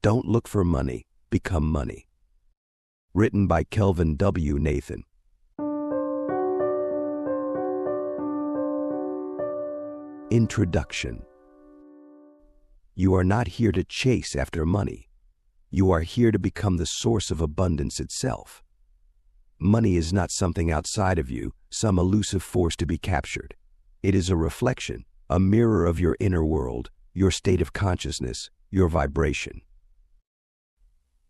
Don't look for money, become money. Written by Kelvin W. Nathan. Introduction. You are not here to chase after money. You are here to become the source of abundance itself. Money is not something outside of you, some elusive force to be captured. It is a reflection, a mirror of your inner world, your state of consciousness, your vibration.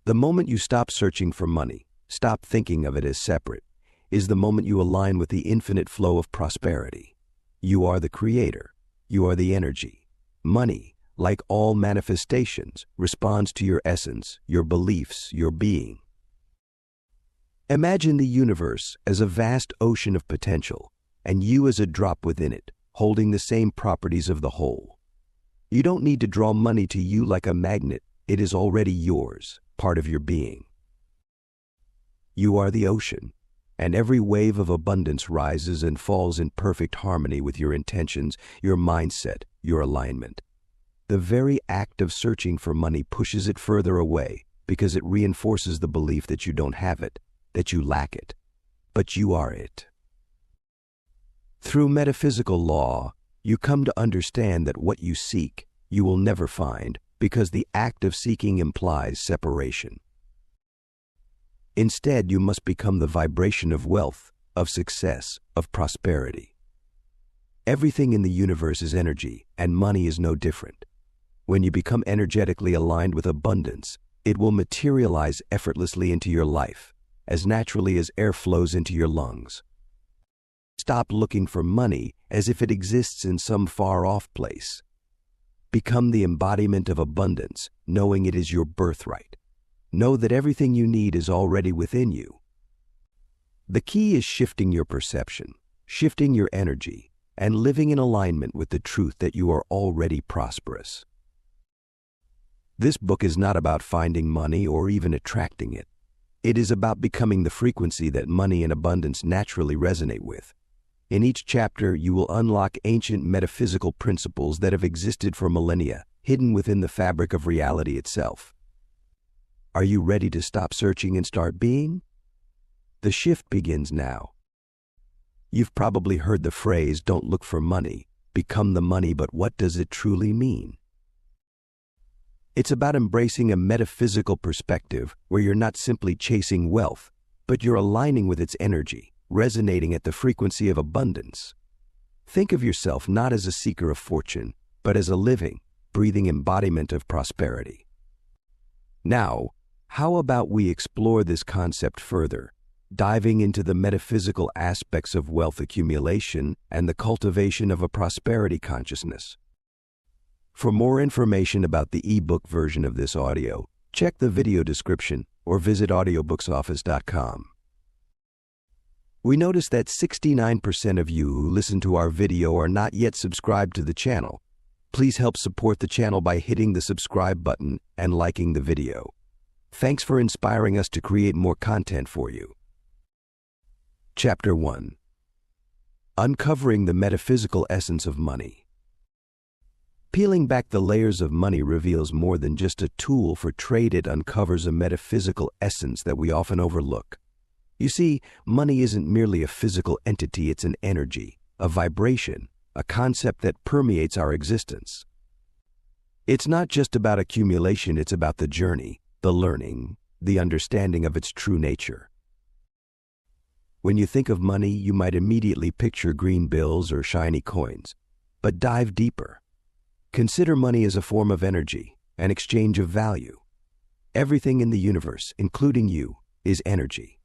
The moment you stop searching for money, stop thinking of it as separate, is the moment you align with the infinite flow of prosperity. You are the creator. You are the energy. Money, like all manifestations, responds to your essence, your beliefs, your being. Imagine the universe as a vast ocean of potential, and you as a drop within it, holding the same properties of the whole. You don't need to draw money to you like a magnet. It is already yours, part of your being. You are the ocean, and every wave of abundance rises and falls in perfect harmony with your intentions, your mindset, your alignment. The very act of searching for money pushes it further away because it reinforces the belief that you don't have it, that you lack it, but you are it. Through metaphysical law, you come to understand that what you seek, you will never find, because the act of seeking implies separation. Instead, you must become the vibration of wealth, of success, of prosperity. Everything in the universe is energy, and money is no different. When you become energetically aligned with abundance, it will materialize effortlessly into your life, as naturally as air flows into your lungs. Stop looking for money as if it exists in some far-off place. Become the embodiment of abundance, knowing it is your birthright. Know that everything you need is already within you. The key is shifting your perception, shifting your energy, and living in alignment with the truth that you are already prosperous. This book is not about finding money or even attracting it. It is about becoming the frequency that money and abundance naturally resonate with. In each chapter, you will unlock ancient metaphysical principles that have existed for millennia, hidden within the fabric of reality itself. Are you ready to stop searching and start being? The shift begins now. You've probably heard the phrase, "Don't look for money, become the money," but what does it truly mean? It's about embracing a metaphysical perspective where you're not simply chasing wealth, but you're aligning with its energy, resonating at the frequency of abundance. Think of yourself not as a seeker of fortune, but as a living, breathing embodiment of prosperity. Now, how about we explore this concept further, diving into the metaphysical aspects of wealth accumulation and the cultivation of a prosperity consciousness? For more information about the ebook version of this audio, check the video description or visit audiobooksoffice.com. We noticed that 69% of you who listen to our video are not yet subscribed to the channel. Please help support the channel by hitting the subscribe button and liking the video. Thanks for inspiring us to create more content for you. Chapter 1. Uncovering the metaphysical essence of money. Peeling back the layers of money reveals more than just a tool for trade. It uncovers a metaphysical essence that we often overlook. You see, money isn't merely a physical entity, it's an energy, a vibration, a concept that permeates our existence. It's not just about accumulation, it's about the journey, the learning, the understanding of its true nature. When you think of money, you might immediately picture green bills or shiny coins, but dive deeper. Consider money as a form of energy, an exchange of value. Everything in the universe, including you, is energy.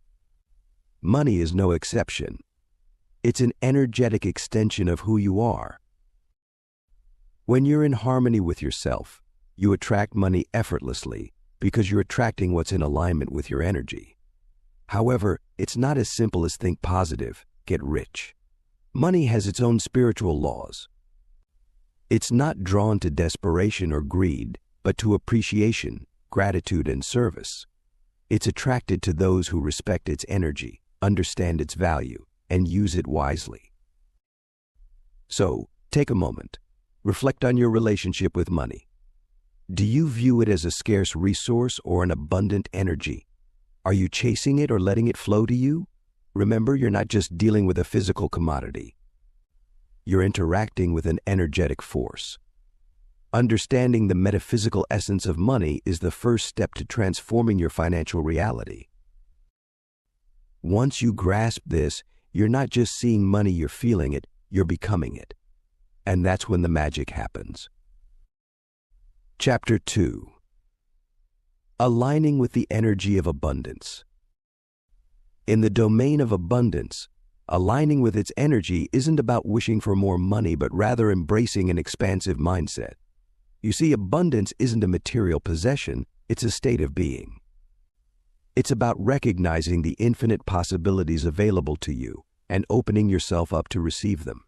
Money is no exception. It's an energetic extension of who you are. When you're in harmony with yourself, you attract money effortlessly because you're attracting what's in alignment with your energy. However, it's not as simple as think positive, get rich. Money has its own spiritual laws. It's not drawn to desperation or greed, but to appreciation, gratitude, and service. It's attracted to those who respect its energy, understand its value, and use it wisely. So, take a moment. Reflect on your relationship with money. Do you view it as a scarce resource or an abundant energy? Are you chasing it or letting it flow to you? Remember, you're not just dealing with a physical commodity. You're interacting with an energetic force. Understanding the metaphysical essence of money is the first step to transforming your financial reality. Once you grasp this, you're not just seeing money, you're feeling it, you're becoming it. And that's when the magic happens. Chapter 2. Aligning with the energy of abundance. In the domain of abundance, aligning with its energy isn't about wishing for more money, but rather embracing an expansive mindset. You see, abundance isn't a material possession, it's a state of being. It's about recognizing the infinite possibilities available to you and opening yourself up to receive them.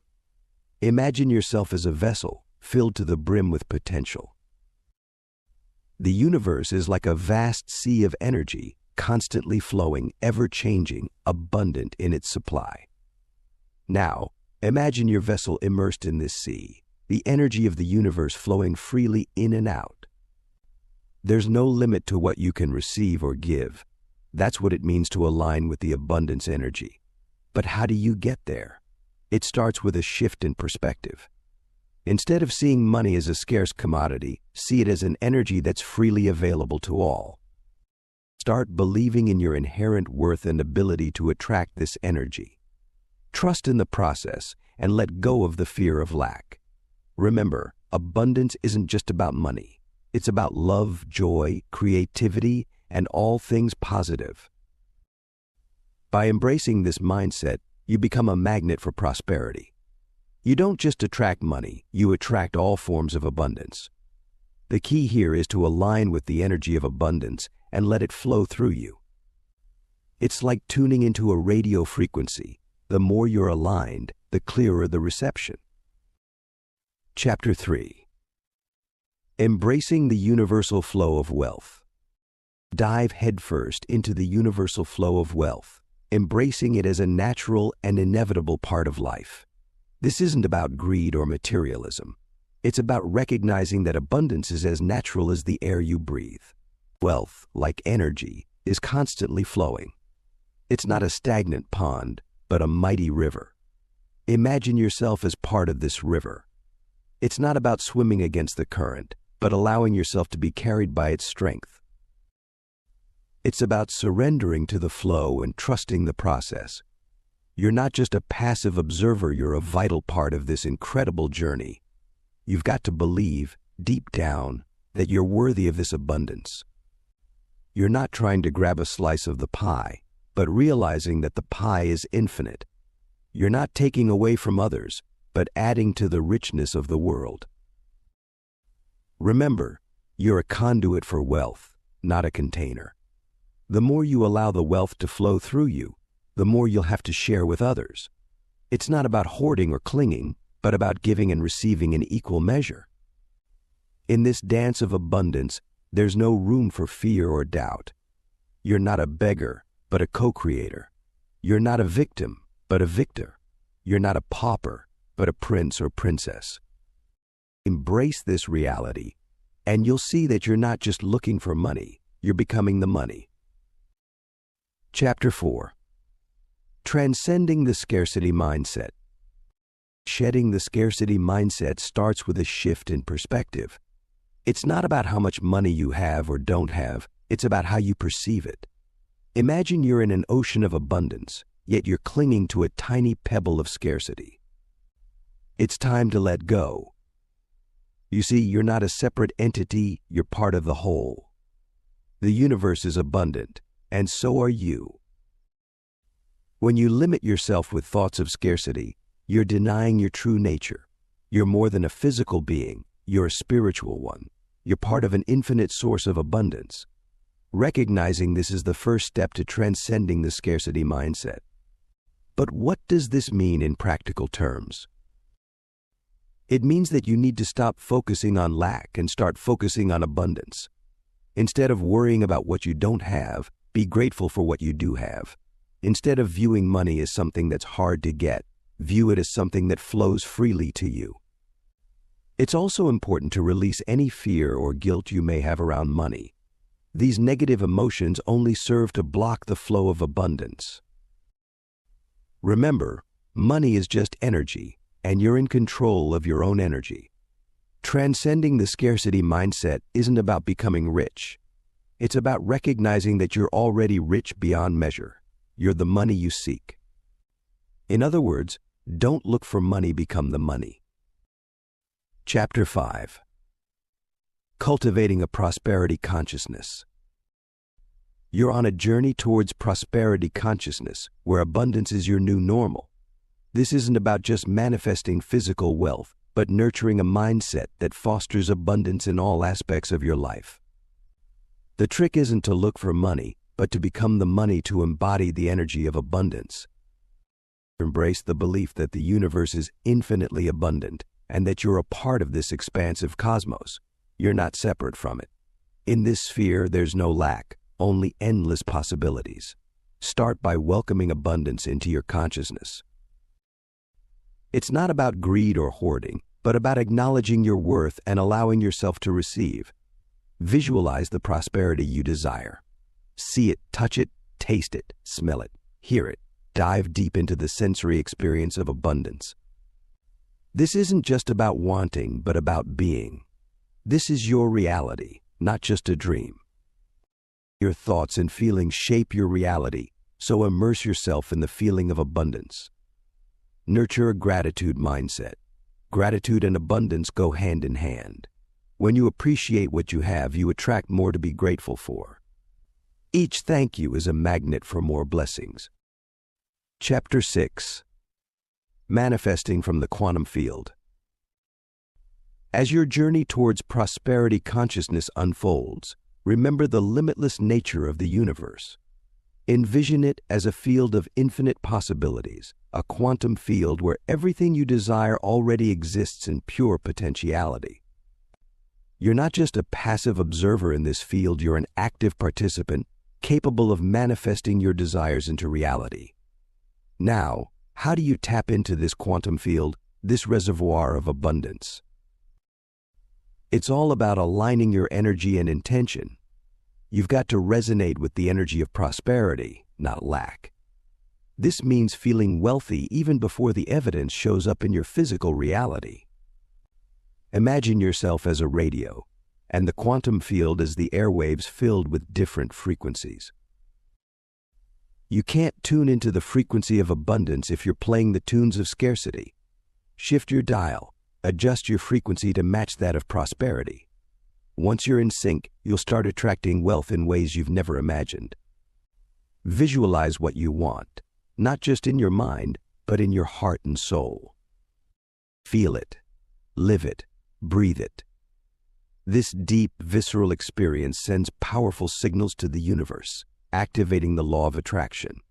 Imagine yourself as a vessel filled to the brim with potential. The universe is like a vast sea of energy, constantly flowing, ever-changing, abundant in its supply. Now, imagine your vessel immersed in this sea, the energy of the universe flowing freely in and out. There's no limit to what you can receive or give. That's what it means to align with the abundance energy. But how do you get there? It starts with a shift in perspective. Instead of seeing money as a scarce commodity, see it as an energy that's freely available to all. Start believing in your inherent worth and ability to attract this energy. Trust in the process and let go of the fear of lack. Remember, abundance isn't just about money. It's about love, joy, creativity, and all things positive. By embracing this mindset, you become a magnet for prosperity. You don't just attract money, you attract all forms of abundance. The key here is to align with the energy of abundance and let it flow through you. It's like tuning into a radio frequency. The more you're aligned, the clearer the reception. Chapter 3. Embracing the universal flow of wealth. Dive headfirst into the universal flow of wealth, embracing it as a natural and inevitable part of life. This isn't about greed or materialism. It's about recognizing that abundance is as natural as the air you breathe. Wealth, like energy, is constantly flowing. It's not a stagnant pond, but a mighty river. Imagine yourself as part of this river. It's not about swimming against the current, but allowing yourself to be carried by its strength. It's about surrendering to the flow and trusting the process. You're not just a passive observer, you're a vital part of this incredible journey. You've got to believe, deep down, that you're worthy of this abundance. You're not trying to grab a slice of the pie, but realizing that the pie is infinite. You're not taking away from others, but adding to the richness of the world. Remember, you're a conduit for wealth, not a container. The more you allow the wealth to flow through you, the more you'll have to share with others. It's not about hoarding or clinging, but about giving and receiving in equal measure. In this dance of abundance, there's no room for fear or doubt. You're not a beggar, but a co-creator. You're not a victim, but a victor. You're not a pauper, but a prince or princess. Embrace this reality, and you'll see that you're not just looking for money, you're becoming the money. Chapter 4. Transcending the scarcity mindset. Shedding the scarcity mindset starts with a shift in perspective. It's not about how much money you have or don't have, it's about how you perceive it. Imagine you're in an ocean of abundance, yet you're clinging to a tiny pebble of scarcity. It's time to let go. You see, you're not a separate entity, you're part of the whole. The universe is abundant, and so are you. When you limit yourself with thoughts of scarcity, you're denying your true nature. You're more than a physical being, you're a spiritual one. You're part of an infinite source of abundance. Recognizing this is the first step to transcending the scarcity mindset. But what does this mean in practical terms? It means that you need to stop focusing on lack and start focusing on abundance. Instead of worrying about what you don't have, be grateful for what you do have. Instead of viewing money as something that's hard to get, view it as something that flows freely to you. It's also important to release any fear or guilt you may have around money. These negative emotions only serve to block the flow of abundance. Remember, money is just energy, and you're in control of your own energy. Transcending the scarcity mindset isn't about becoming rich. It's about recognizing that you're already rich beyond measure. You're the money you seek. In other words, don't look for money, become the money. Chapter 5. Cultivating a Prosperity Consciousness. You're on a journey towards prosperity consciousness, where abundance is your new normal. This isn't about just manifesting physical wealth, but nurturing a mindset that fosters abundance in all aspects of your life. The trick isn't to look for money, but to become the money to embody the energy of abundance. Embrace the belief that the universe is infinitely abundant and that you're a part of this expansive cosmos. You're not separate from it. In this sphere, there's no lack, only endless possibilities. Start by welcoming abundance into your consciousness. It's not about greed or hoarding, but about acknowledging your worth and allowing yourself to receive. Visualize the prosperity you desire. See it, touch it, taste it, smell it, hear it. Dive deep into the sensory experience of abundance. This isn't just about wanting, but about being. This is your reality, not just a dream. Your thoughts and feelings shape your reality, so immerse yourself in the feeling of abundance. Nurture a gratitude mindset. Gratitude and abundance go hand in hand. When you appreciate what you have, you attract more to be grateful for. Each thank you is a magnet for more blessings. Chapter 6. Manifesting from the Quantum Field. As your journey towards prosperity consciousness unfolds, remember the limitless nature of the universe. Envision it as a field of infinite possibilities, a quantum field where everything you desire already exists in pure potentiality. You're not just a passive observer in this field, you're an active participant, capable of manifesting your desires into reality. Now, how do you tap into this quantum field, this reservoir of abundance? It's all about aligning your energy and intention. You've got to resonate with the energy of prosperity, not lack. This means feeling wealthy even before the evidence shows up in your physical reality. Imagine yourself as a radio, and the quantum field as the airwaves filled with different frequencies. You can't tune into the frequency of abundance if you're playing the tunes of scarcity. Shift your dial, adjust your frequency to match that of prosperity. Once you're in sync, you'll start attracting wealth in ways you've never imagined. Visualize what you want, not just in your mind, but in your heart and soul. Feel it, live it, breathe it. This deep, visceral experience sends powerful signals to the universe, activating the law of attraction.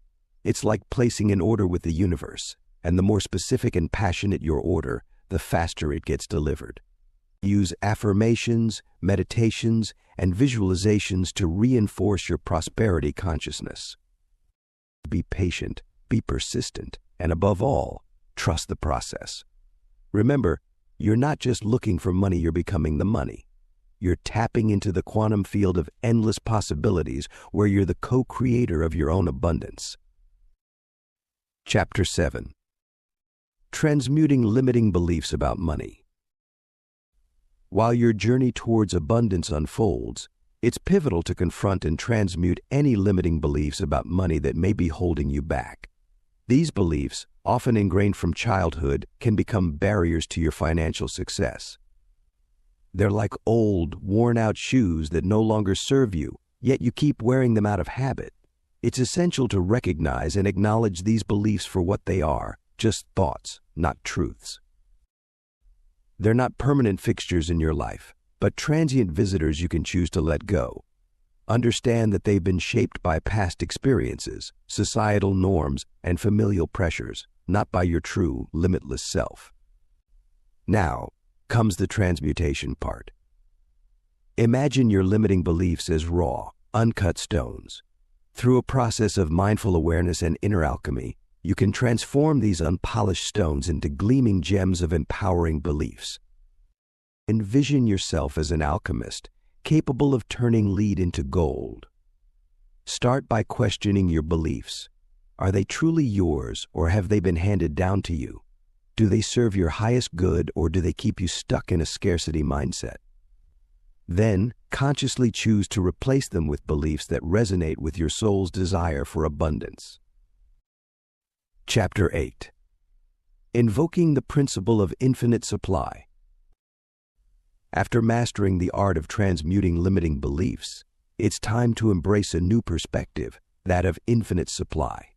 It's like placing an order with the universe, and the more specific and passionate your order, the faster it gets delivered. Use affirmations, meditations, and visualizations to reinforce your prosperity consciousness. Be patient, be persistent, and above all, trust the process. Remember, you're not just looking for money, you're becoming the money. You're tapping into the quantum field of endless possibilities where you're the co-creator of your own abundance. Chapter 7. Transmuting limiting beliefs about money. While your journey towards abundance unfolds, it's pivotal to confront and transmute any limiting beliefs about money that may be holding you back. These beliefs, often ingrained from childhood, can become barriers to your financial success. They're like old, worn-out shoes that no longer serve you, yet you keep wearing them out of habit. It's essential to recognize and acknowledge these beliefs for what they are, just thoughts, not truths. They're not permanent fixtures in your life, but transient visitors you can choose to let go. Understand that they've been shaped by past experiences, societal norms, and familial pressures, not by your true, limitless self. Now comes the transmutation part. Imagine your limiting beliefs as raw, uncut stones. Through a process of mindful awareness and inner alchemy, you can transform these unpolished stones into gleaming gems of empowering beliefs. Envision yourself as an alchemist, capable of turning lead into gold. Start by questioning your beliefs. Are they truly yours, or have they been handed down to you? Do they serve your highest good, or do they keep you stuck in a scarcity mindset? Then, consciously choose to replace them with beliefs that resonate with your soul's desire for abundance. Chapter 8. Invoking the Principle of Infinite Supply. After mastering the art of transmuting limiting beliefs, it's time to embrace a new perspective, that of infinite supply.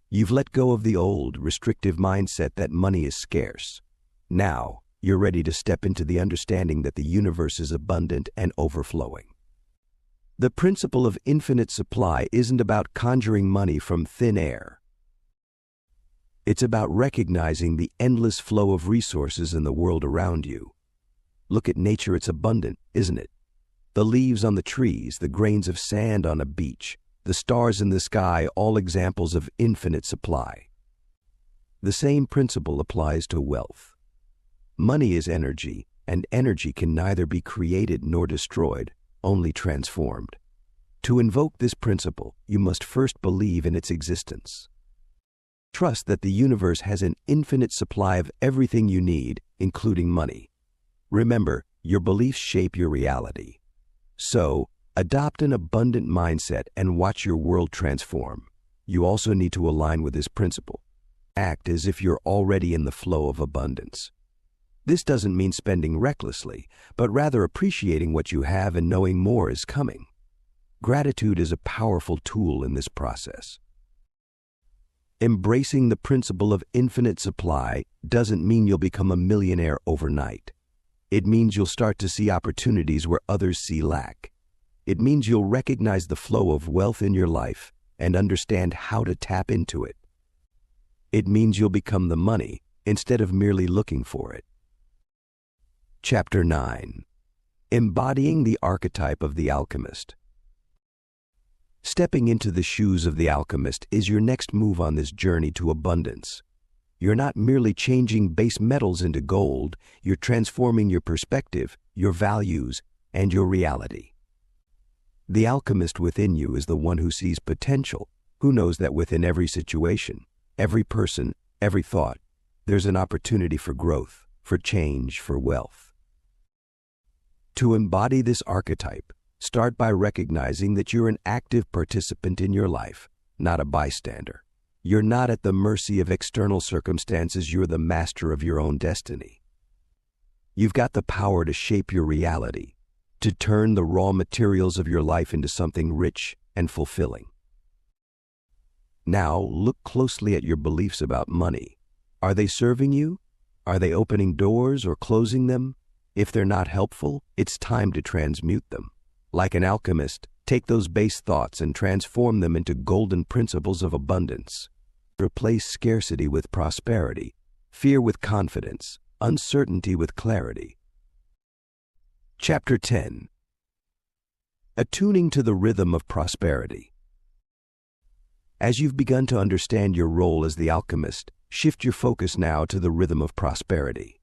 You've let go of the old, restrictive mindset that money is scarce. Now, you're ready to step into the understanding that the universe is abundant and overflowing. The principle of infinite supply isn't about conjuring money from thin air. It's about recognizing the endless flow of resources in the world around you. Look at nature, it's abundant, isn't it? The leaves on the trees, the grains of sand on a beach, the stars in the sky, all examples of infinite supply. The same principle applies to wealth. Money is energy, and energy can neither be created nor destroyed, only transformed. To invoke this principle, you must first believe in its existence. Trust that the universe has an infinite supply of everything you need, including money. Remember, your beliefs shape your reality. So, adopt an abundant mindset and watch your world transform. You also need to align with this principle. Act as if you're already in the flow of abundance. This doesn't mean spending recklessly, but rather appreciating what you have and knowing more is coming. Gratitude is a powerful tool in this process. Embracing the principle of infinite supply doesn't mean you'll become a millionaire overnight. It means you'll start to see opportunities where others see lack. It means you'll recognize the flow of wealth in your life and understand how to tap into it. It means you'll become the money instead of merely looking for it. Chapter 9. Embodying the Archetype of the Alchemist. Stepping into the shoes of the alchemist is your next move on this journey to abundance. You're not merely changing base metals into gold, you're transforming your perspective, your values, and your reality. The alchemist within you is the one who sees potential, who knows that within every situation, every person, every thought, there's an opportunity for growth, for change, for wealth. To embody this archetype, start by recognizing that you're an active participant in your life, not a bystander. You're not at the mercy of external circumstances, you're the master of your own destiny. You've got the power to shape your reality, to turn the raw materials of your life into something rich and fulfilling. Now, look closely at your beliefs about money. Are they serving you? Are they opening doors or closing them? If they're not helpful, it's time to transmute them. Like an alchemist, take those base thoughts and transform them into golden principles of abundance. Replace scarcity with prosperity, fear with confidence, uncertainty with clarity. Chapter 10. Attuning to the Rhythm of Prosperity. As you've begun to understand your role as the alchemist, shift your focus now to the rhythm of prosperity.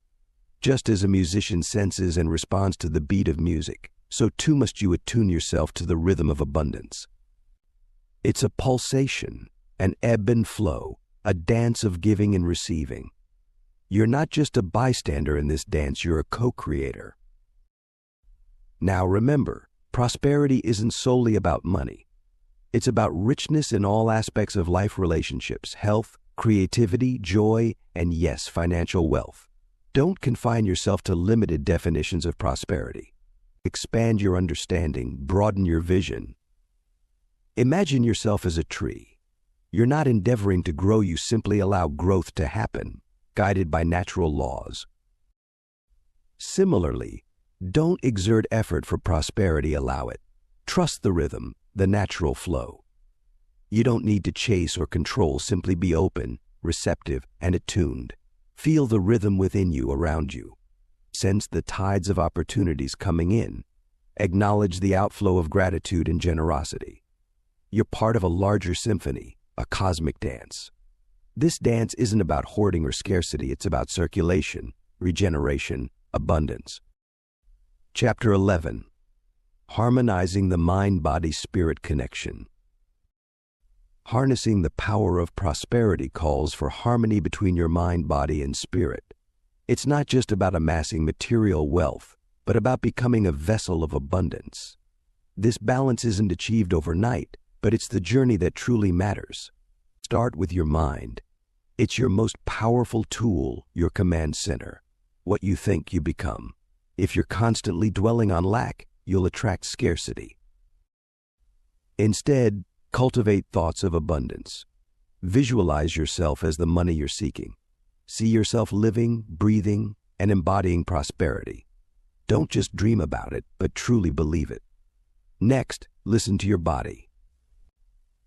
Just as a musician senses and responds to the beat of music, so too must you attune yourself to the rhythm of abundance. It's a pulsation, an ebb and flow, a dance of giving and receiving. You're not just a bystander in this dance, you're a co-creator. Now remember, prosperity isn't solely about money. It's about richness in all aspects of life, relationships, health, creativity, joy, and yes, financial wealth. Don't confine yourself to limited definitions of prosperity. Expand your understanding, broaden your vision. Imagine yourself as a tree. You're not endeavoring to grow, you simply allow growth to happen, guided by natural laws. Similarly, don't exert effort for prosperity, allow it. Trust the rhythm, the natural flow. You don't need to chase or control, simply be open, receptive, and attuned. Feel the rhythm within you, around you. Sense the tides of opportunities coming in. Acknowledge the outflow of gratitude and generosity. You're part of a larger symphony, a cosmic dance. This dance isn't about hoarding or scarcity, it's about circulation, regeneration, abundance. Chapter 11. Harmonizing the Mind-Body-Spirit Connection. Harnessing the power of prosperity calls for harmony between your mind, body, and spirit. It's not just about amassing material wealth, but about becoming a vessel of abundance. This balance isn't achieved overnight, but it's the journey that truly matters. Start with your mind. It's your most powerful tool, your command center. What you think, you become. If you're constantly dwelling on lack, you'll attract scarcity. Instead, cultivate thoughts of abundance. Visualize yourself as the money you're seeking. See yourself living, breathing, and embodying prosperity. Don't just dream about it, but truly believe it. Next, listen to your body.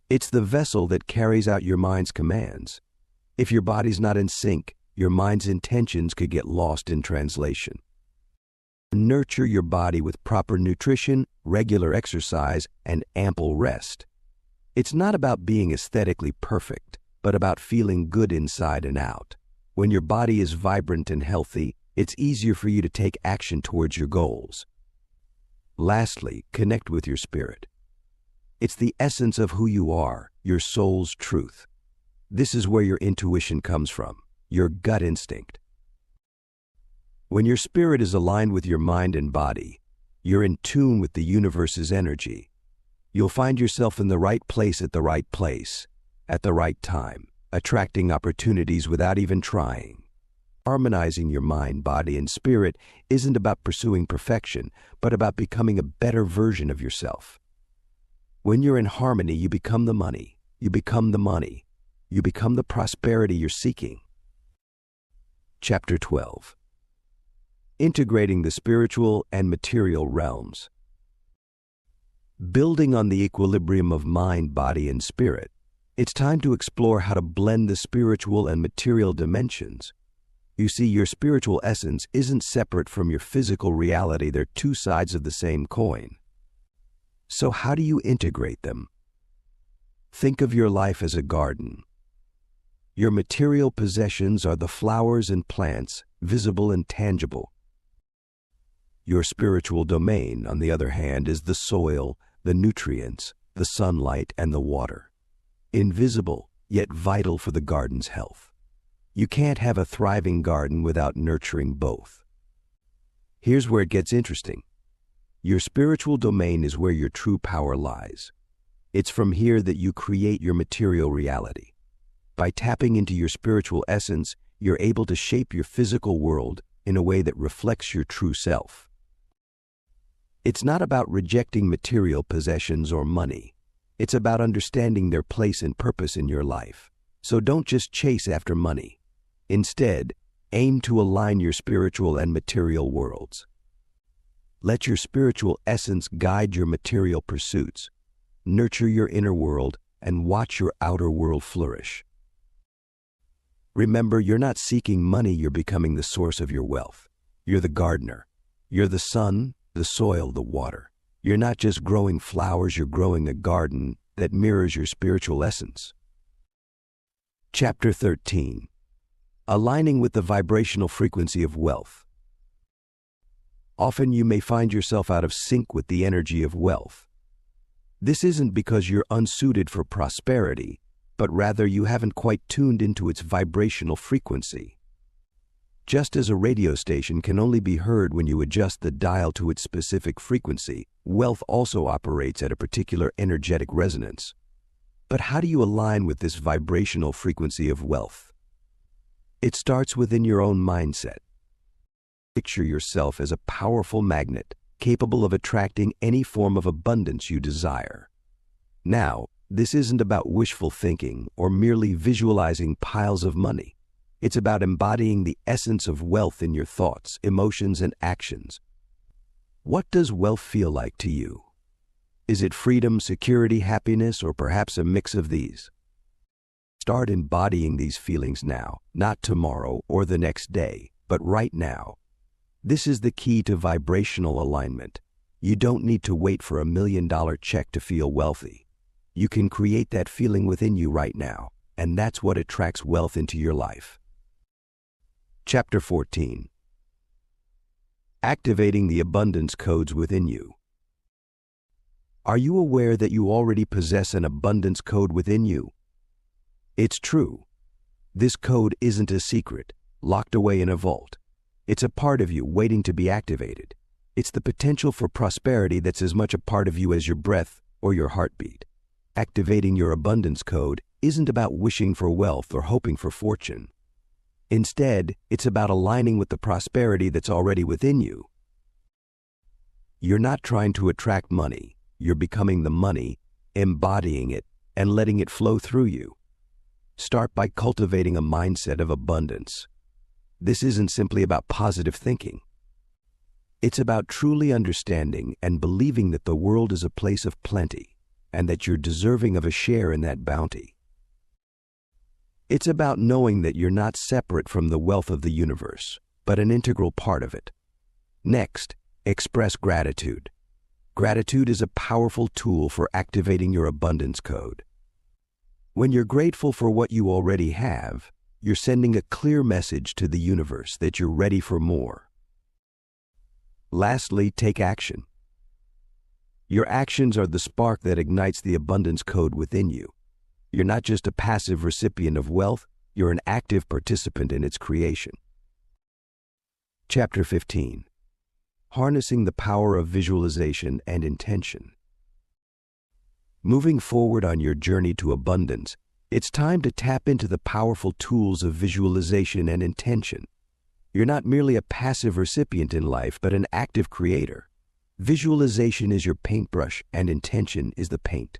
It's the vessel that carries out your mind's commands. If your body's not in sync, your mind's intentions could get lost in translation. Nurture your body with proper nutrition, regular exercise, and ample rest. It's not about being aesthetically perfect, but about feeling good inside and out. When your body is vibrant and healthy, it's easier for you to take action towards your goals. Lastly, connect with your spirit. It's the essence of who you are, your soul's truth. This is where your intuition comes from, your gut instinct. When your spirit is aligned with your mind and body, you're in tune with the universe's energy. You'll find yourself in the right place at the right place, at the right time, attracting opportunities without even trying. Harmonizing your mind, body, and spirit isn't about pursuing perfection, but about becoming a better version of yourself. When you're in harmony, you become the money. You become the money. You become the prosperity you're seeking. Chapter 12. Integrating the spiritual and material realms. Building on the equilibrium of mind, body, and spirit, it's time to explore how to blend the spiritual and material dimensions. You see, your spiritual essence isn't separate from your physical reality. They're two sides of the same coin. So how do you integrate them? Think of your life as a garden. Your material possessions are the flowers and plants, visible and tangible. Your spiritual domain, on the other hand, is the soil, the nutrients, the sunlight, and the water. Invisible, yet vital for the garden's health. You can't have a thriving garden without nurturing both. Here's where it gets interesting. Your spiritual domain is where your true power lies. It's from here that you create your material reality. By tapping into your spiritual essence, you're able to shape your physical world in a way that reflects your true self. It's not about rejecting material possessions or money. It's about understanding their place and purpose in your life. So don't just chase after money. Instead, aim to align your spiritual and material worlds. Let your spiritual essence guide your material pursuits. Nurture your inner world and watch your outer world flourish. Remember, you're not seeking money, you're becoming the source of your wealth. You're the gardener. You're the sun, the soil, the water. You're not just growing flowers, you're growing a garden that mirrors your spiritual essence. Chapter 13. Aligning with the vibrational frequency of wealth. Often you may find yourself out of sync with the energy of wealth. This isn't because you're unsuited for prosperity, but rather you haven't quite tuned into its vibrational frequency. Just as a radio station can only be heard when you adjust the dial to its specific frequency, wealth also operates at a particular energetic resonance. But how do you align with this vibrational frequency of wealth? It starts within your own mindset. Picture yourself as a powerful magnet, capable of attracting any form of abundance you desire. Now, this isn't about wishful thinking or merely visualizing piles of money. It's about embodying the essence of wealth in your thoughts, emotions, and actions. What does wealth feel like to you? Is it freedom, security, happiness, or perhaps a mix of these? Start embodying these feelings now, not tomorrow or the next day, but right now. This is the key to vibrational alignment. You don't need to wait for $1 million check to feel wealthy. You can create that feeling within you right now, and that's what attracts wealth into your life. Chapter 14. Activating the abundance codes within you. Are you aware that you already possess an abundance code within you? It's true. This code isn't a secret, locked away in a vault. It's a part of you waiting to be activated. It's the potential for prosperity that's as much a part of you as your breath or your heartbeat. Activating your abundance code isn't about wishing for wealth or hoping for fortune. Instead, it's about aligning with the prosperity that's already within you. You're not trying to attract money. You're becoming the money, embodying it, and letting it flow through you. Start by cultivating a mindset of abundance. This isn't simply about positive thinking. It's about truly understanding and believing that the world is a place of plenty and that you're deserving of a share in that bounty. It's about knowing that you're not separate from the wealth of the universe, but an integral part of it. Next, express gratitude. Gratitude is a powerful tool for activating your abundance code. When you're grateful for what you already have, you're sending a clear message to the universe that you're ready for more. Lastly, take action. Your actions are the spark that ignites the abundance code within you. You're not just a passive recipient of wealth, you're an active participant in its creation. Chapter 15. Harnessing the power of visualization and intention. Moving forward on your journey to abundance, it's time to tap into the powerful tools of visualization and intention. You're not merely a passive recipient in life, but an active creator. Visualization is your paintbrush and intention is the paint.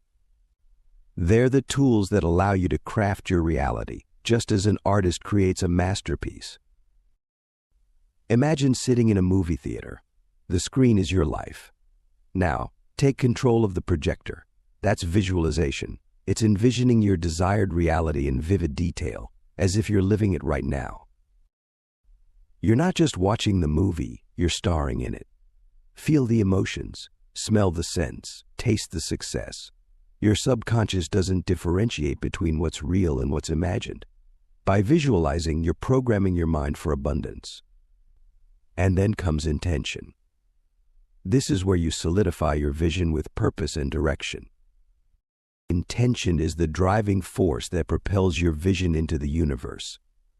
They're the tools that allow you to craft your reality, just as an artist creates a masterpiece. Imagine sitting in a movie theater. The screen is your life. Now, take control of the projector. That's visualization. It's envisioning your desired reality in vivid detail, as if you're living it right now. You're not just watching the movie, you're starring in it. Feel the emotions, smell the scents, taste the success. Your subconscious doesn't differentiate between what's real and what's imagined. By visualizing, you're programming your mind for abundance. And then comes intention. This is where you solidify your vision with purpose and direction. Intention is the driving force that propels your vision into the universe.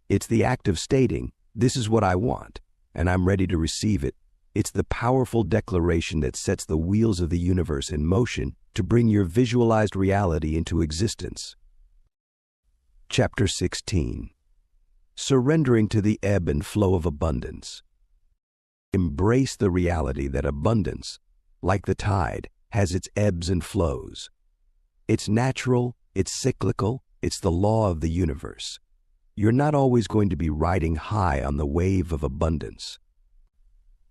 It's the act of stating, "This is what I want, and I'm ready to receive it." It's the powerful declaration that sets the wheels of the universe in motion to bring your visualized reality into existence. Chapter 16. Surrendering to the ebb and flow of abundance. Embrace the reality that abundance, like the tide, has its ebbs and flows. It's natural, it's cyclical, it's the law of the universe. You're not always going to be riding high on the wave of abundance.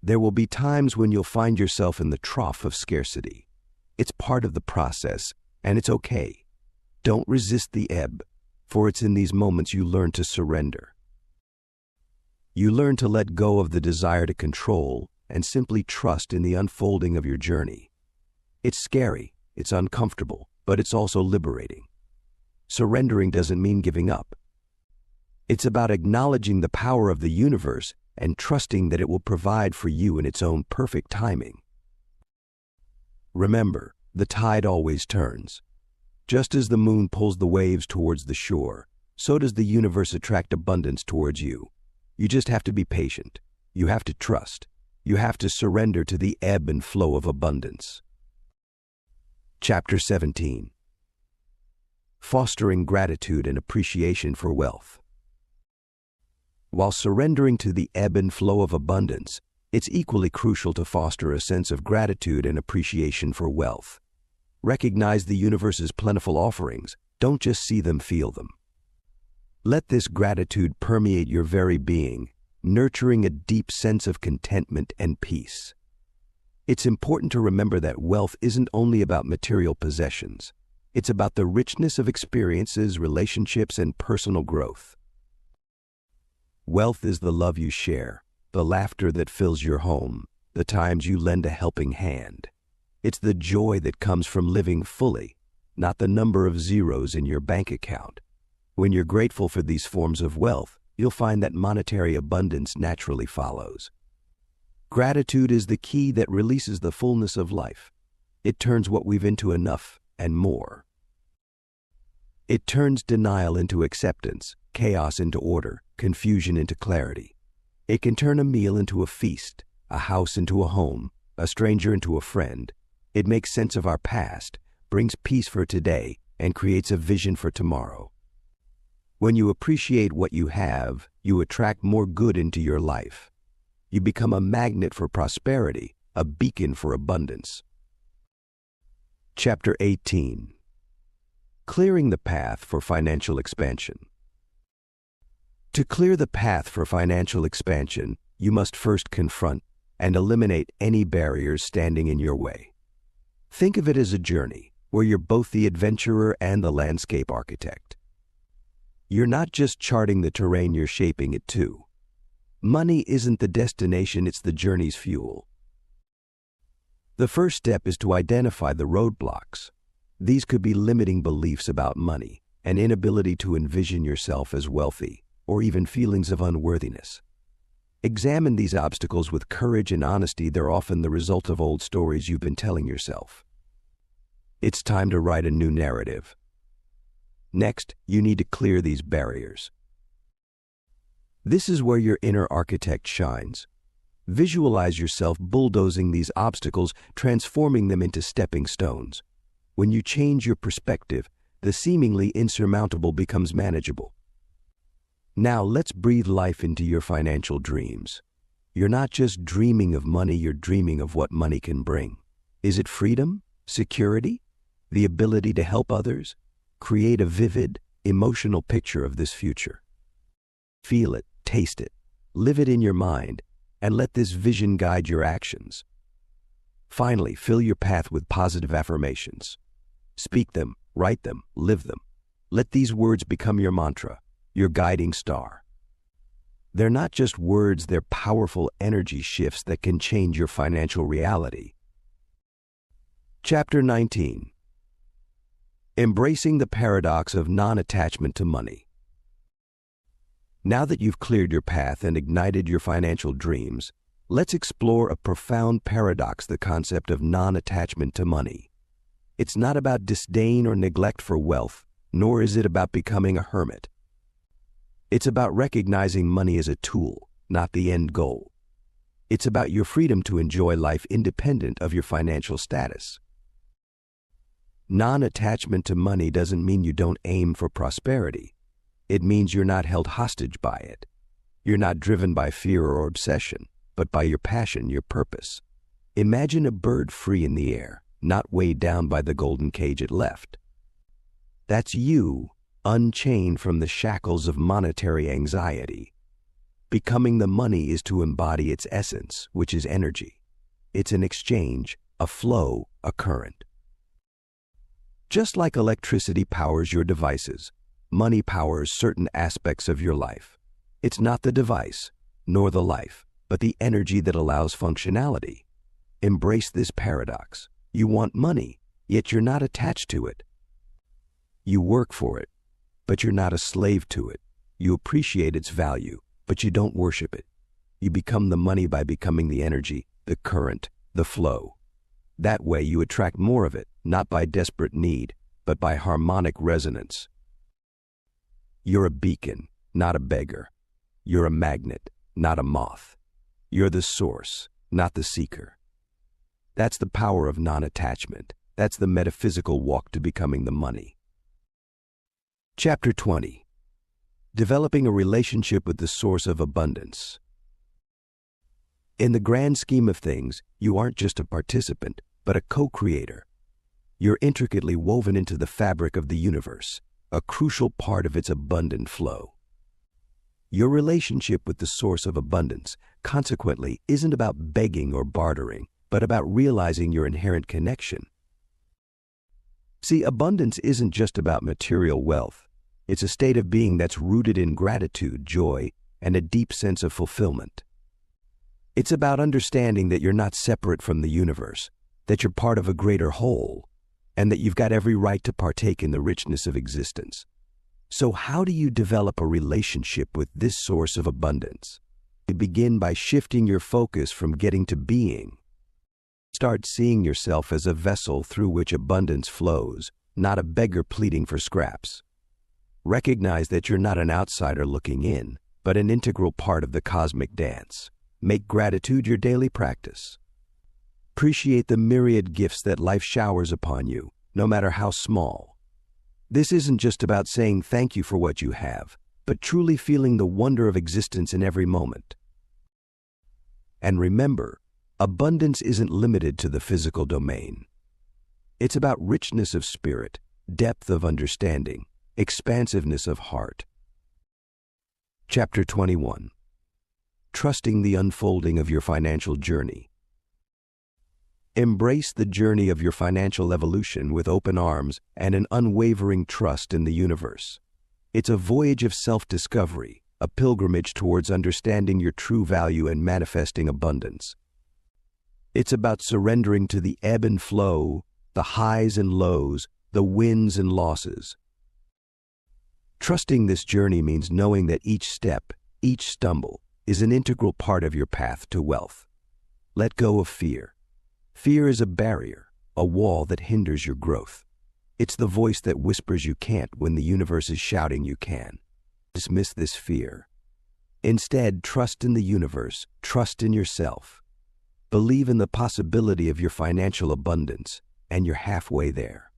There will be times when you'll find yourself in the trough of scarcity. It's part of the process, and it's okay. Don't resist the ebb, for it's in these moments you learn to surrender. You learn to let go of the desire to control and simply trust in the unfolding of your journey. It's scary, it's uncomfortable, but it's also liberating. Surrendering doesn't mean giving up. It's about acknowledging the power of the universe and trusting that it will provide for you in its own perfect timing. Remember, the tide always turns. Just as the moon pulls the waves towards the shore, so does the universe attract abundance towards you. You just have to be patient. You have to trust. You have to surrender to the ebb and flow of abundance. Chapter 17. Fostering gratitude and appreciation for wealth. While surrendering to the ebb and flow of abundance, it's equally crucial to foster a sense of gratitude and appreciation for wealth. Recognize the universe's plentiful offerings. Don't just see them, feel them. Let this gratitude permeate your very being, nurturing a deep sense of contentment and peace. It's important to remember that wealth isn't only about material possessions. It's about the richness of experiences, relationships, and personal growth. Wealth is the love you share, the laughter that fills your home, the times you lend a helping hand. It's the joy that comes from living fully, not the number of zeros in your bank account. When you're grateful for these forms of wealth, you'll find that monetary abundance naturally follows. Gratitude is the key that releases the fullness of life. It turns what we've into enough and more. It turns denial into acceptance, chaos into order, confusion into clarity. It can turn a meal into a feast, a house into a home, a stranger into a friend. It makes sense of our past, brings peace for today, and creates a vision for tomorrow. When you appreciate what you have, you attract more good into your life. You become a magnet for prosperity, a beacon for abundance. Chapter 18. Clearing the path for financial expansion. To clear the path for financial expansion, you must first confront and eliminate any barriers standing in your way. Think of it as a journey where you're both the adventurer and the landscape architect. You're not just charting the terrain, you're shaping it too. Money isn't the destination, it's the journey's fuel. The first step is to identify the roadblocks. These could be limiting beliefs about money, an inability to envision yourself as wealthy, or even feelings of unworthiness. Examine these obstacles with courage and honesty. They're often the result of old stories you've been telling yourself. It's time to write a new narrative. Next, you need to clear these barriers. This is where your inner architect shines. Visualize yourself bulldozing these obstacles, transforming them into stepping stones. When you change your perspective, the seemingly insurmountable becomes manageable. Now let's breathe life into your financial dreams. You're not just dreaming of money, you're dreaming of what money can bring. Is it freedom? Security? The ability to help others? Create a vivid, emotional picture of this future. Feel it, taste it, live it in your mind, and let this vision guide your actions. Finally, fill your path with positive affirmations. Speak them, write them, live them. Let these words become your mantra, your guiding star. They're not just words, they're powerful energy shifts that can change your financial reality. Chapter 19. Embracing the paradox of non-attachment to money. Now that you've cleared your path and ignited your financial dreams, let's explore a profound paradox, the concept of non-attachment to money. It's not about disdain or neglect for wealth, nor is it about becoming a hermit. It's about recognizing money as a tool, not the end goal. It's about your freedom to enjoy life independent of your financial status. Non-attachment to money doesn't mean you don't aim for prosperity. It means you're not held hostage by it. You're not driven by fear or obsession, but by your passion, your purpose. Imagine a bird free in the air, not weighed down by the golden cage it left. That's you, unchained from the shackles of monetary anxiety. Becoming the money is to embody its essence, which is energy. It's an exchange, a flow, a current. Just like electricity powers your devices, money powers certain aspects of your life. It's not the device, nor the life, but the energy that allows functionality. Embrace this paradox. You want money, yet you're not attached to it. You work for it, but you're not a slave to it. You appreciate its value, but you don't worship it. You become the money by becoming the energy, the current, the flow. That way you attract more of it, not by desperate need, but by harmonic resonance. You're a beacon, not a beggar. You're a magnet, not a moth. You're the source, not the seeker. That's the power of non-attachment. That's the metaphysical walk to becoming the money. Chapter 20. Developing a relationship with the source of abundance. In the grand scheme of things, you aren't just a participant, but a co-creator. You're intricately woven into the fabric of the universe, a crucial part of its abundant flow. Your relationship with the source of abundance, consequently, isn't about begging or bartering, but about realizing your inherent connection. See, abundance isn't just about material wealth. It's a state of being that's rooted in gratitude, joy, and a deep sense of fulfillment. It's about understanding that you're not separate from the universe, that you're part of a greater whole, and that you've got every right to partake in the richness of existence. So how do you develop a relationship with this source of abundance? Begin by shifting your focus from getting to being. Start seeing yourself as a vessel through which abundance flows, not a beggar pleading for scraps. Recognize that you're not an outsider looking in, but an integral part of the cosmic dance. Make gratitude your daily practice. Appreciate the myriad gifts that life showers upon you, no matter how small. This isn't just about saying thank you for what you have, but truly feeling the wonder of existence in every moment. And remember, abundance isn't limited to the physical domain. It's about richness of spirit, depth of understanding, expansiveness of heart. Chapter 21. Trusting the unfolding of your financial journey. Embrace the journey of your financial evolution with open arms and an unwavering trust in the universe. It's a voyage of self-discovery, a pilgrimage towards understanding your true value and manifesting abundance. It's about surrendering to the ebb and flow, the highs and lows, the wins and losses. Trusting this journey means knowing that each step, each stumble, is an integral part of your path to wealth. Let go of fear. Fear is a barrier, a wall that hinders your growth. It's the voice that whispers you can't when the universe is shouting you can. Dismiss this fear. Instead, trust in the universe, trust in yourself. Believe in the possibility of your financial abundance, and you're halfway there.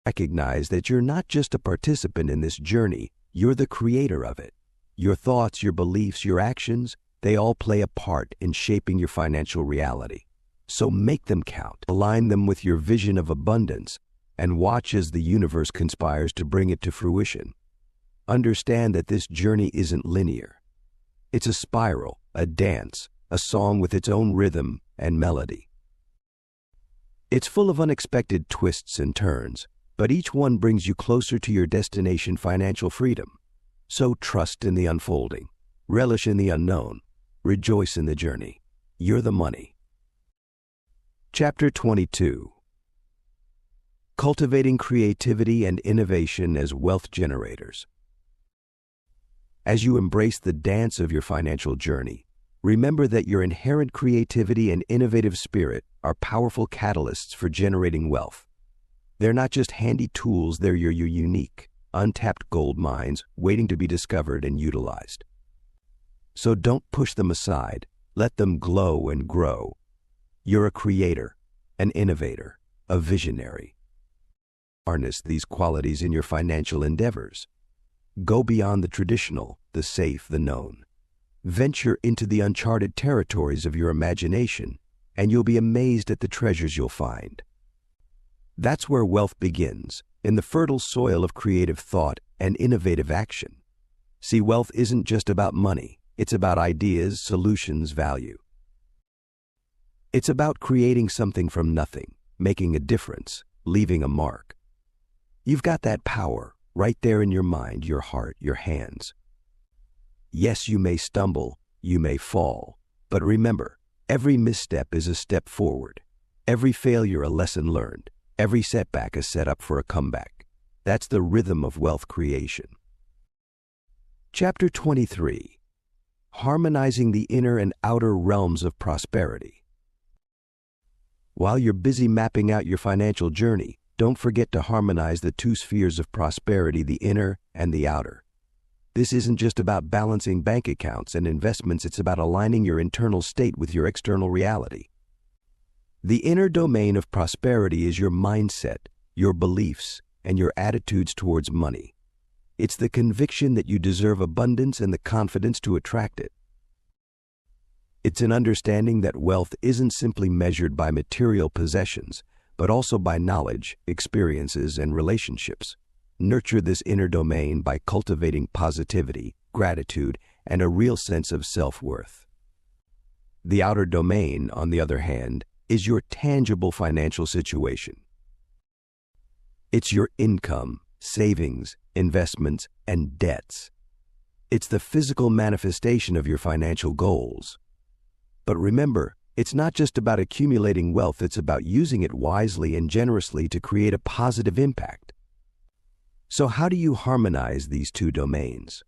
Recognize that you're not just a participant in this journey, you're the creator of it. Your thoughts, your beliefs, your actions, they all play a part in shaping your financial reality. So make them count. Align them with your vision of abundance, and watch as the universe conspires to bring it to fruition. Understand that this journey isn't linear. It's a spiral, a dance, a song with its own rhythm and melody. It's full of unexpected twists and turns, but each one brings you closer to your destination, financial freedom. So trust in the unfolding, relish in the unknown, rejoice in the journey. You're the money. Chapter 22. Cultivating creativity and innovation as wealth generators. As you embrace the dance of your financial journey, remember that your inherent creativity and innovative spirit are powerful catalysts for generating wealth. They're not just handy tools, they're your unique, untapped gold mines waiting to be discovered and utilized. So don't push them aside, let them glow and grow. You're a creator, an innovator, a visionary. Harness these qualities in your financial endeavors. Go beyond the traditional, the safe, the known. Venture into the uncharted territories of your imagination, and you'll be amazed at the treasures you'll find. That's where wealth begins, in the fertile soil of creative thought and innovative action. See, wealth isn't just about money, it's about ideas, solutions, value. It's about creating something from nothing, making a difference, leaving a mark. You've got that power right there in your mind, your heart, your hands. Yes, you may stumble, you may fall, but remember, every misstep is a step forward. Every failure a lesson learned. Every setback a setup for a comeback. That's the rhythm of wealth creation. Chapter 23. Harmonizing the inner and outer realms of prosperity. While you're busy mapping out your financial journey, don't forget to harmonize the two spheres of prosperity, the inner and the outer. This isn't just about balancing bank accounts and investments, it's about aligning your internal state with your external reality. The inner domain of prosperity is your mindset, your beliefs, and your attitudes towards money. It's the conviction that you deserve abundance and the confidence to attract it. It's an understanding that wealth isn't simply measured by material possessions, but also by knowledge, experiences, and relationships. Nurture this inner domain by cultivating positivity, gratitude, and a real sense of self-worth. The outer domain, on the other hand, is your tangible financial situation. It's your income, savings, investments, and debts. It's the physical manifestation of your financial goals. But remember, it's not just about accumulating wealth, it's about using it wisely and generously to create a positive impact. So how do you harmonize these two domains?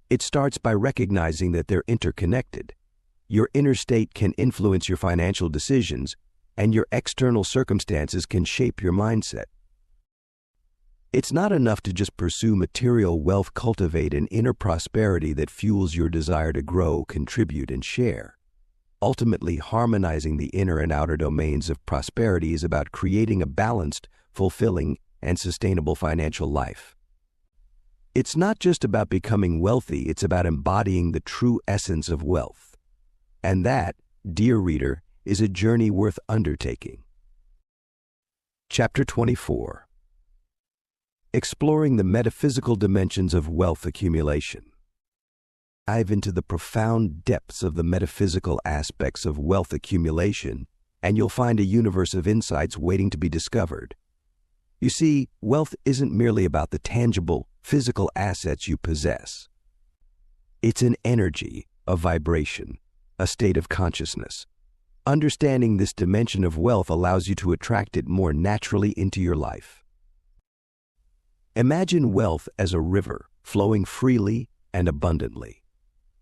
It starts by recognizing that they're interconnected. Your inner state can influence your financial decisions, and your external circumstances can shape your mindset. It's not enough to just pursue material wealth. Cultivate an inner prosperity that fuels your desire to grow, contribute, and share. Ultimately, harmonizing the inner and outer domains of prosperity is about creating a balanced, fulfilling, and sustainable financial life. It's not just about becoming wealthy, it's about embodying the true essence of wealth. And that, dear reader, is a journey worth undertaking. Chapter 24. Exploring the metaphysical dimensions of wealth accumulation. Dive into the profound depths of the metaphysical aspects of wealth accumulation, and you'll find a universe of insights waiting to be discovered. You see, wealth isn't merely about the tangible, physical assets you possess. It's an energy, a vibration, a state of consciousness. Understanding this dimension of wealth allows you to attract it more naturally into your life. Imagine wealth as a river, flowing freely and abundantly.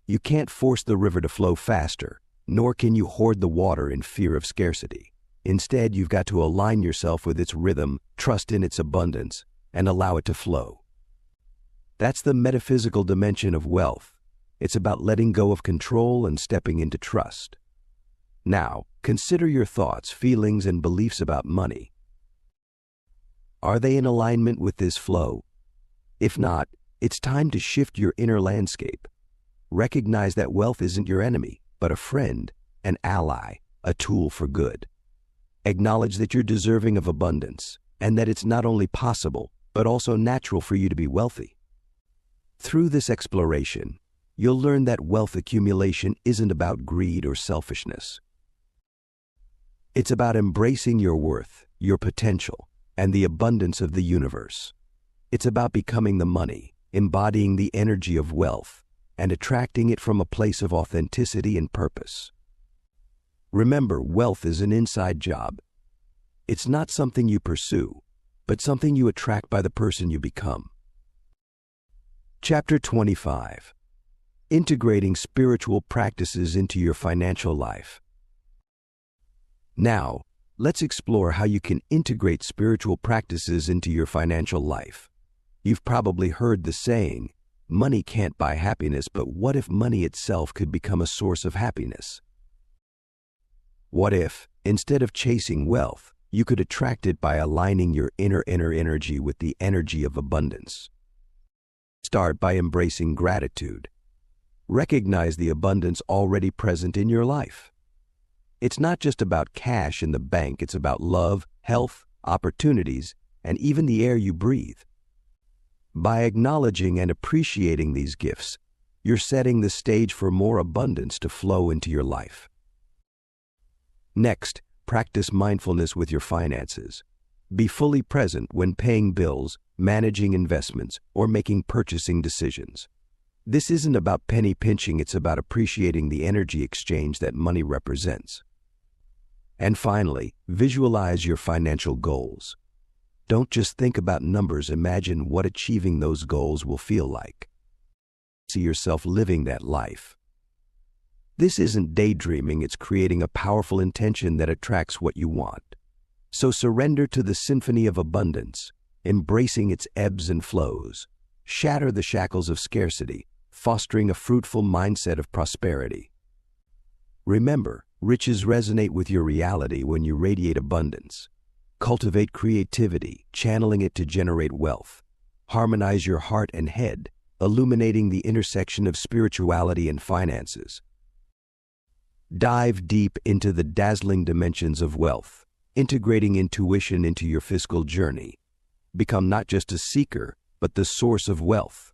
You can't force the river to flow faster, nor can you hoard the water in fear of scarcity. Instead, you've got to align yourself with its rhythm, trust in its abundance, and allow it to flow. That's the metaphysical dimension of wealth. It's about letting go of control and stepping into trust. Now, consider your thoughts, feelings, and beliefs about money. Are they in alignment with this flow? If not, it's time to shift your inner landscape. Recognize that wealth isn't your enemy, but a friend, an ally, a tool for good. Acknowledge that you're deserving of abundance, and that it's not only possible, but also natural for you to be wealthy. Through this exploration, you'll learn that wealth accumulation isn't about greed or selfishness. It's about embracing your worth, your potential, and the abundance of the universe. It's about becoming the money, embodying the energy of wealth, and attracting it from a place of authenticity and purpose. Remember, wealth is an inside job. It's not something you pursue, but something you attract by the person you become. Chapter 25. Integrating spiritual practices into your financial life. Now, let's explore how you can integrate spiritual practices into your financial life. You've probably heard the saying, money can't buy happiness, but what if money itself could become a source of happiness? What if, instead of chasing wealth, you could attract it by aligning your inner energy with the energy of abundance? Start by embracing gratitude. Recognize the abundance already present in your life. It's not just about cash in the bank, it's about love, health, opportunities, and even the air you breathe. By acknowledging and appreciating these gifts, you're setting the stage for more abundance to flow into your life. Next, practice mindfulness with your finances. Be fully present when paying bills, managing investments, or making purchasing decisions. This isn't about penny pinching, it's about appreciating the energy exchange that money represents. And finally, visualize your financial goals. Don't just think about numbers, imagine what achieving those goals will feel like. See yourself living that life. This isn't daydreaming, it's creating a powerful intention that attracts what you want. So surrender to the symphony of abundance, embracing its ebbs and flows. Shatter the shackles of scarcity, fostering a fruitful mindset of prosperity. Remember, riches resonate with your reality when you radiate abundance. Cultivate creativity, channeling it to generate wealth. Harmonize your heart and head, illuminating the intersection of spirituality and finances. Dive deep into the dazzling dimensions of wealth, integrating intuition into your fiscal journey. Become not just a seeker, but the source of wealth.